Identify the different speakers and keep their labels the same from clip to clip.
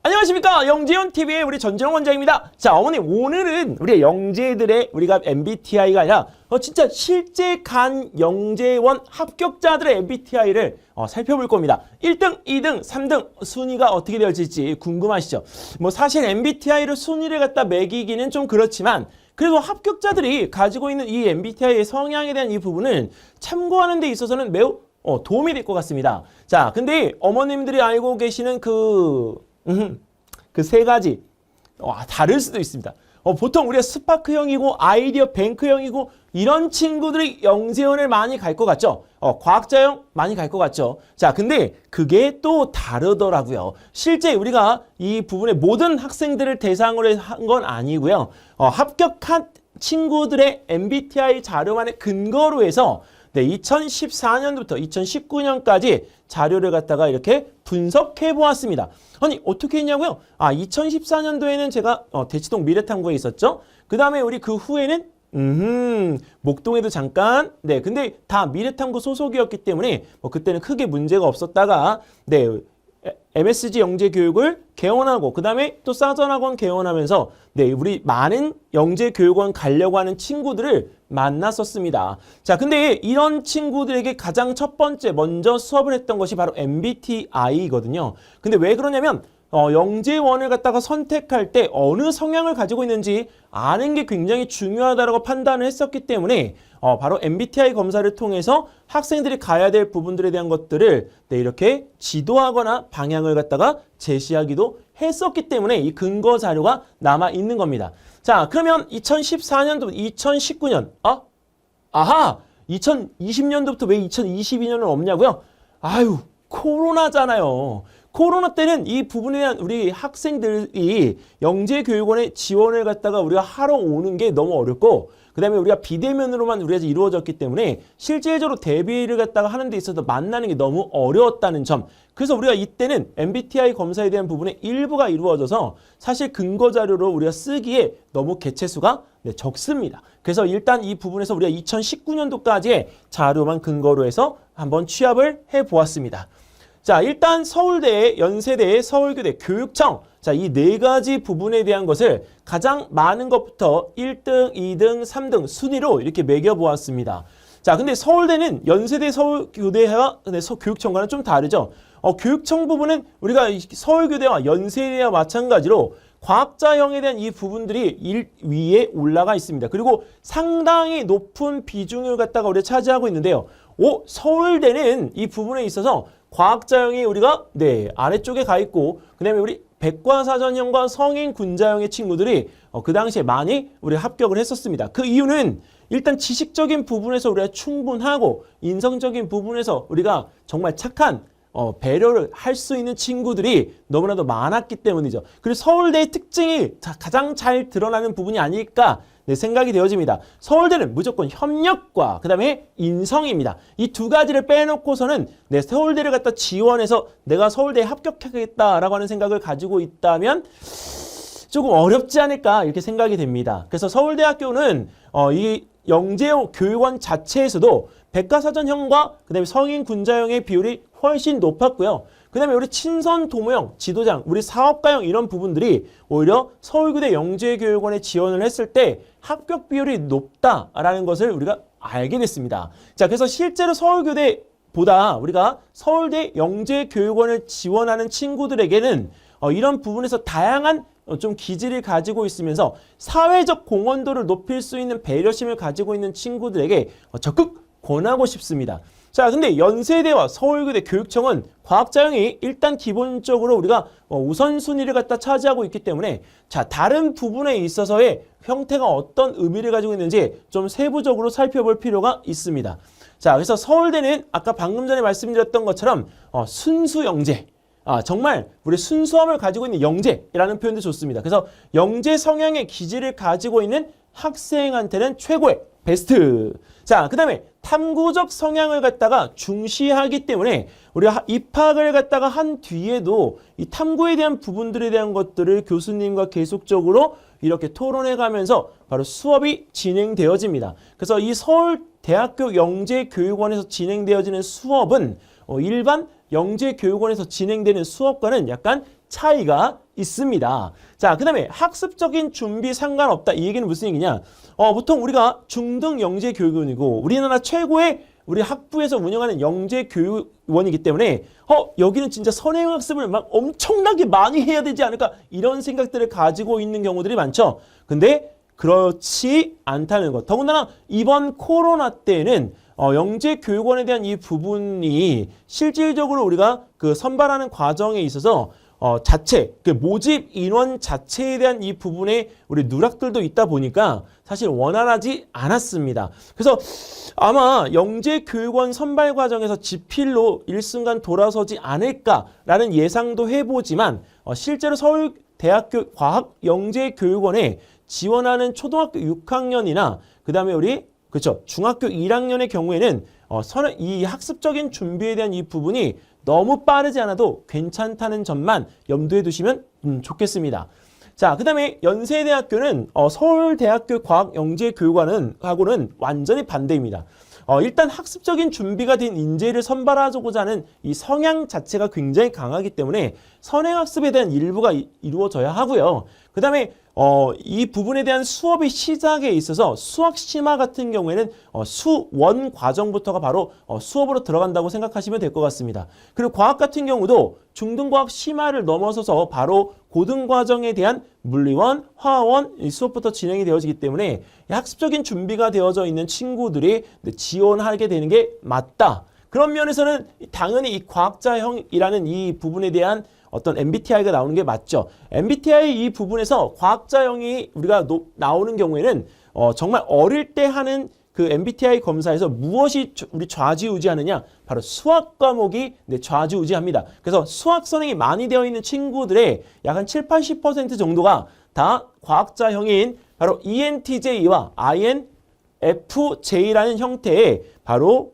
Speaker 1: 안녕하십니까, 영재훈TV의 우리 전진홍 원장입니다. 자, 어머님, 오늘은 우리 영재들의 우리가 MBTI가 아니라 진짜 실제 간 영재원 합격자들의 MBTI를 살펴볼 겁니다. 1등, 2등, 3등 순위가 어떻게 되어질지 궁금하시죠? 뭐 사실 MBTI를 순위를 갖다 매기기는 좀 그렇지만 그래도 합격자들이 가지고 있는 이 MBTI의 성향에 대한 이 부분을 참고하는 데 있어서는 매우 도움이 될 것 같습니다. 자, 근데 어머님들이 알고 계시는 그 세 가지 다를 수도 있습니다. 보통 우리가 스파크형이고 아이디어 뱅크형이고 이런 친구들이 영재원을 많이 갈 것 같죠? 과학자형 많이 갈 것 같죠? 자, 근데 그게 또 다르더라고요. 실제 우리가 이 부분에 모든 학생들을 대상으로 한 건 아니고요. 합격한 친구들의 MBTI 자료만의 근거로 해서 2014년부터 2019년까지 자료를 갖다가 이렇게 분석해 보았습니다. 아니, 어떻게 했냐고요? 2014년도에는 제가 대치동 미래탐구에 있었죠. 그 다음에 우리 그 후에는 목동에도 잠깐, 근데 다 미래탐구 소속이었기 때문에 그때는 크게 문제가 없었다가 MSG 영재 교육을 개원하고 그 다음에 또 사전학원 개원하면서 우리 많은 영재 교육원 가려고 하는 친구들을 만났었습니다. 자, 근데 이런 친구들에게 가장 첫 번째 먼저 수업을 했던 것이 바로 MBTI거든요. 근데 왜 그러냐면 영재원을 갖다가 선택할 때 어느 성향을 가지고 있는지 아는 게 굉장히 중요하다고 판단을 했었기 때문에 바로 MBTI 검사를 통해서 학생들이 가야 될 부분들에 대한 것들을 이렇게 지도하거나 방향을 갖다가 제시하기도 했었기 때문에 이 근거 자료가 남아 있는 겁니다. 자, 그러면 2014년도 2019년 2020년도부터 왜 2022년은 없냐고요? 아유, 코로나잖아요. 코로나 때는 이 부분에 대한 우리 학생들이 영재교육원에 지원을 갖다가 우리가 하러 오는 게 너무 어렵고 그 다음에 우리가 비대면으로만 우리가 이루어졌기 때문에 실질적으로 대비를 갖다가 하는 데 있어서 만나는 게 너무 어려웠다는 점. 그래서 우리가 이때는 MBTI 검사에 대한 부분의 일부가 이루어져서 사실 근거 자료로 우리가 쓰기에 너무 개체수가 적습니다. 그래서 일단 이 부분에서 우리가 2019년도까지의 자료만 근거로 해서 한번 취합을 해보았습니다. 자, 일단 서울대, 연세대, 서울교대, 교육청, 자, 이 네 가지 부분에 대한 것을 가장 많은 것부터 1등, 2등, 3등 순위로 이렇게 매겨보았습니다. 자, 근데 서울대는 연세대, 서울교대와 교육청과는 좀 다르죠. 교육청 부분은 우리가 서울교대와 연세대와 마찬가지로 과학자형에 대한 이 부분들이 위에 올라가 있습니다. 그리고 상당히 높은 비중을 갖다가 우리가 차지하고 있는데요. 서울대는 이 부분에 있어서 과학자형이 우리가 아래쪽에 가 있고 그 다음에 우리 백과사전형과 성인군자형의 친구들이 그 당시에 많이 우리 합격을 했었습니다. 그 이유는 일단 지식적인 부분에서 우리가 충분하고 인성적인 부분에서 우리가 정말 착한 배려를 할 수 있는 친구들이 너무나도 많았기 때문이죠. 그리고 서울대의 특징이 가장 잘 드러나는 부분이 아닐까 생각이 되어집니다. 서울대는 무조건 협력과 그 다음에 인성입니다. 이 두 가지를 빼놓고서는 서울대를 갖다 지원해서 내가 서울대에 합격하겠다라고 하는 생각을 가지고 있다면 조금 어렵지 않을까 이렇게 생각이 됩니다. 그래서 서울대학교는 이 영재교육원 자체에서도 백과사전형과 그 다음에 성인군자형의 비율이 훨씬 높았고요. 그 다음에 우리 친선도모형, 지도장, 우리 사업가형 이런 부분들이 오히려 서울교대 영재교육원에 지원을 했을 때 합격 비율이 높다라는 것을 우리가 알게 됐습니다. 자, 그래서 실제로 서울교대보다 우리가 서울대 영재교육원을 지원하는 친구들에게는 이런 부분에서 다양한 좀 기질을 가지고 있으면서 사회적 공헌도를 높일 수 있는 배려심을 가지고 있는 친구들에게 적극 권하고 싶습니다. 자, 근데 연세대와 서울교대 교육청은 과학자형이 일단 기본적으로 우리가 우선순위를 갖다 차지하고 있기 때문에 자, 다른 부분에 있어서의 형태가 어떤 의미를 가지고 있는지 좀 세부적으로 살펴볼 필요가 있습니다. 자, 그래서 서울대는 아까 방금 전에 말씀드렸던 것처럼 순수영재, 정말 우리 순수함을 가지고 있는 영재라는 표현도 좋습니다. 그래서 영재 성향의 기질을 가지고 있는 학생한테는 최고의 베스트. 자, 그 다음에 탐구적 성향을 갖다가 중시하기 때문에 우리가 입학을 갖다가 한 뒤에도 이 탐구에 대한 부분들에 대한 것들을 교수님과 계속적으로 이렇게 토론해 가면서 바로 수업이 진행되어집니다. 그래서 이 서울대학교 영재교육원에서 진행되어지는 수업은 일반 영재교육원에서 진행되는 수업과는 약간 차이가 있습니다. 자, 그 다음에 학습적인 준비 상관없다. 이 얘기는 무슨 얘기냐? 보통 우리가 중등 영재교육원이고 우리나라 최고의 우리 학부에서 운영하는 영재교육원이기 때문에 여기는 진짜 선행학습을 막 엄청나게 많이 해야 되지 않을까 이런 생각들을 가지고 있는 경우들이 많죠. 근데 그렇지 않다는 것. 더군다나 이번 코로나 때는 영재교육원에 대한 이 부분이 실질적으로 우리가 그 선발하는 과정에 있어서 그 모집 인원 자체에 대한 이 부분에 우리 누락들도 있다 보니까 사실 원활하지 않았습니다. 그래서 아마 영재교육원 선발 과정에서 지필로 일순간 돌아서지 않을까라는 예상도 해보지만 실제로 서울대학교 과학영재교육원에 지원하는 초등학교 6학년이나 그 다음에 우리 그렇죠 중학교 1학년의 경우에는 이 학습적인 준비에 대한 이 부분이 너무 빠르지 않아도 괜찮다는 점만 염두에 두시면 좋겠습니다. 자, 그 다음에 연세대학교는 서울대학교 과학영재교육원하고는 완전히 반대입니다. 일단 학습적인 준비가 된 인재를 선발하고자 하는 이 성향 자체가 굉장히 강하기 때문에 선행학습에 대한 일부가 이루어져야 하고요. 그 다음에 이 부분에 대한 수업의 시작에 있어서 수학 심화 같은 경우에는 수원 과정부터가 바로 수업으로 들어간다고 생각하시면 될 것 같습니다. 그리고 과학 같은 경우도 중등과학 심화를 넘어서서 바로 고등과정에 대한 물리원, 화원 수업부터 진행이 되어지기 때문에 학습적인 준비가 되어져 있는 친구들이 지원하게 되는 게 맞다. 그런 면에서는 당연히 이 과학자형이라는 이 부분에 대한 어떤 MBTI가 나오는 게 맞죠. MBTI 이 부분에서 과학자형이 우리가 나오는 경우에는 정말 어릴 때 하는 그 MBTI 검사에서 무엇이 우리 좌지우지하느냐? 바로 수학 과목이 좌지우지합니다. 그래서 수학 선행이 많이 되어 있는 친구들의 약 한 7, 80% 정도가 다 과학자형인 바로 ENTJ와 INFJ라는 형태의 바로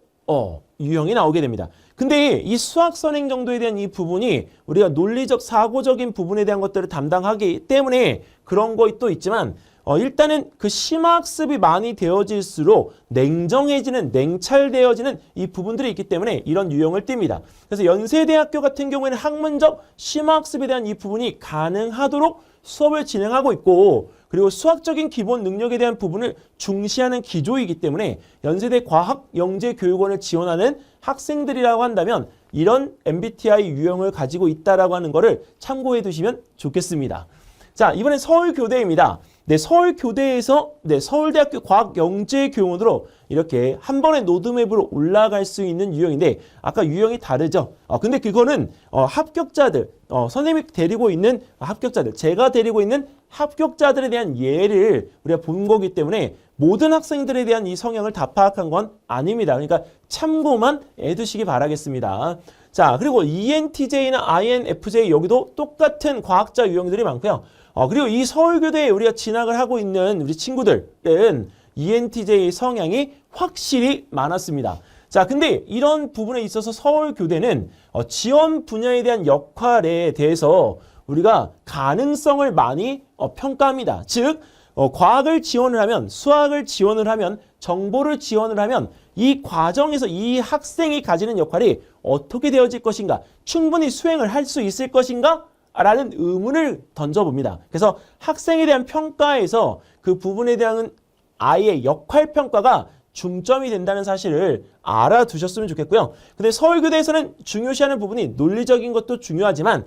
Speaker 1: 유형이 나오게 됩니다. 근데 이 수학 선행 정도에 대한 이 부분이 우리가 논리적 사고적인 부분에 대한 것들을 담당하기 때문에 그런 것도 있지만 일단은 그 심화학습이 많이 되어질수록 냉철되어지는 이 부분들이 있기 때문에 이런 유형을 띱니다. 그래서 연세대학교 같은 경우에는 학문적 심화학습에 대한 이 부분이 가능하도록 수업을 진행하고 있고 그리고 수학적인 기본 능력에 대한 부분을 중시하는 기조이기 때문에 연세대 과학영재교육원을 지원하는 학생들이라고 한다면 이런 MBTI 유형을 가지고 있다라고 하는 것을 참고해 두시면 좋겠습니다. 자, 이번엔 서울교대입니다. 서울교대에서 서울대학교 과학영재교육원으로 이렇게 한 번에 로드맵으로 올라갈 수 있는 유형인데 아까 유형이 다르죠. 근데 그거는 합격자들, 선생님이 데리고 있는 합격자들, 제가 데리고 있는 합격자들에 대한 예를 우리가 본 거기 때문에 모든 학생들에 대한 이 성향을 다 파악한 건 아닙니다. 그러니까 참고만 해두시기 바라겠습니다. 자, 그리고 ENTJ나 INFJ 여기도 똑같은 과학자 유형들이 많고요. 그리고 이 서울교대에 우리가 진학을 하고 있는 우리 친구들은 ENTJ 성향이 확실히 많았습니다. 자, 근데 이런 부분에 있어서 서울교대는 지원 분야에 대한 역할에 대해서 우리가 가능성을 많이 평가합니다. 즉, 과학을 지원을 하면, 수학을 지원을 하면, 정보를 지원을 하면 이 과정에서 이 학생이 가지는 역할이 어떻게 되어질 것인가, 충분히 수행을 할 수 있을 것인가? 라는 의문을 던져봅니다. 그래서 학생에 대한 평가에서 그 부분에 대한 아이의 역할 평가가 중점이 된다는 사실을 알아두셨으면 좋겠고요. 근데 서울교대에서는 중요시하는 부분이 논리적인 것도 중요하지만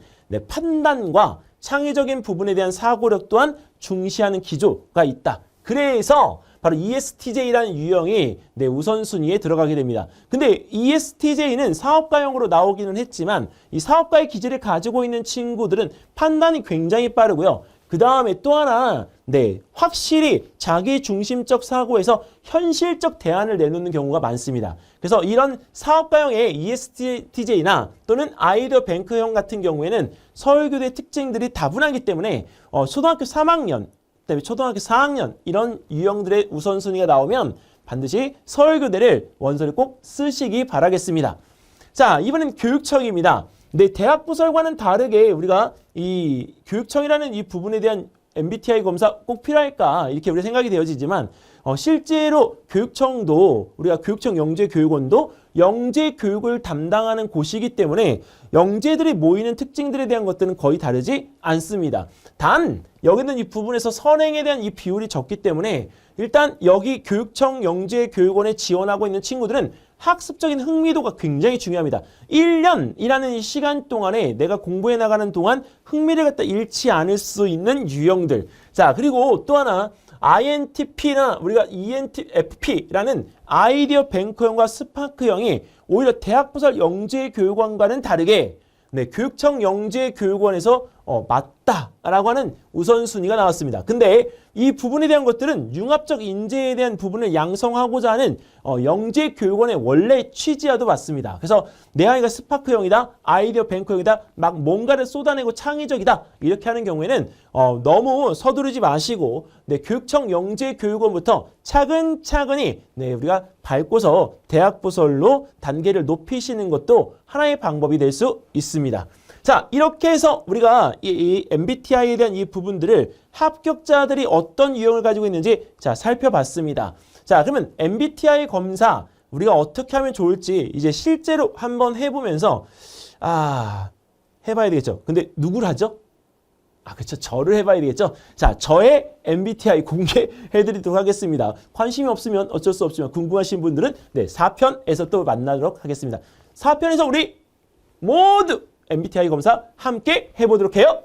Speaker 1: 판단과 창의적인 부분에 대한 사고력 또한 중시하는 기조가 있다. 그래서 바로 ESTJ라는 유형이 우선순위에 들어가게 됩니다. 근데 ESTJ는 사업가형으로 나오기는 했지만 이 사업가의 기질을 가지고 있는 친구들은 판단이 굉장히 빠르고요. 그 다음에 또 하나 확실히 자기 중심적 사고에서 현실적 대안을 내놓는 경우가 많습니다. 그래서 이런 사업가형의 ESTJ나 또는 아이디어 뱅크형 같은 경우에는 서울교대 특징들이 다분하기 때문에 초등학교 3학년 그다음에 초등학교 4학년 이런 유형들의 우선순위가 나오면 반드시 서울교대를 원서를 꼭 쓰시기 바라겠습니다. 자, 이번엔 교육청입니다. 대학부설과는 다르게 우리가 이 교육청이라는 이 부분에 대한 MBTI 검사 꼭 필요할까? 이렇게 우리 생각이 되어지지만 실제로 교육청도 우리가 교육청 영재교육원도 영재교육을 담당하는 곳이기 때문에 영재들이 모이는 특징들에 대한 것들은 거의 다르지 않습니다. 단 여기는 이 부분에서 선행에 대한 이 비율이 적기 때문에 일단 여기 교육청 영재교육원에 지원하고 있는 친구들은 학습적인 흥미도가 굉장히 중요합니다. 1년이라는 이 시간 동안에 내가 공부해 나가는 동안 흥미를 갖다 잃지 않을 수 있는 유형들. 자, 그리고 또 하나 INTP나 우리가 ENTFP라는 아이디어 뱅커형과 스파크형이 오히려 대학부설 영재교육원과는 다르게 교육청 영재교육원에서 맞다라고 하는 우선순위가 나왔습니다. 근데 이 부분에 대한 것들은 융합적 인재에 대한 부분을 양성하고자 하는 영재교육원의 원래 취지와도 맞습니다. 그래서 내 아이가 스파크형이다, 아이디어 뱅커형이다, 막 뭔가를 쏟아내고 창의적이다 이렇게 하는 경우에는 너무 서두르지 마시고 교육청 영재교육원부터 차근차근히 우리가 밟고서 대학부설로 단계를 높이시는 것도 하나의 방법이 될 수 있습니다. 자, 이렇게 해서 우리가 이 MBTI에 대한 이 부분들을 합격자들이 어떤 유형을 가지고 있는지 자, 살펴봤습니다. 자, 그러면 MBTI 검사 우리가 어떻게 하면 좋을지 이제 실제로 한번 해보면서 해봐야 되겠죠. 근데 누구를 하죠? 그렇죠. 저를 해봐야 되겠죠. 자, 저의 MBTI 공개해드리도록 하겠습니다. 관심이 없으면 어쩔 수 없지만 궁금하신 분들은 4편에서 또 만나도록 하겠습니다. 4편에서 우리 모두 MBTI 검사 함께 해보도록 해요.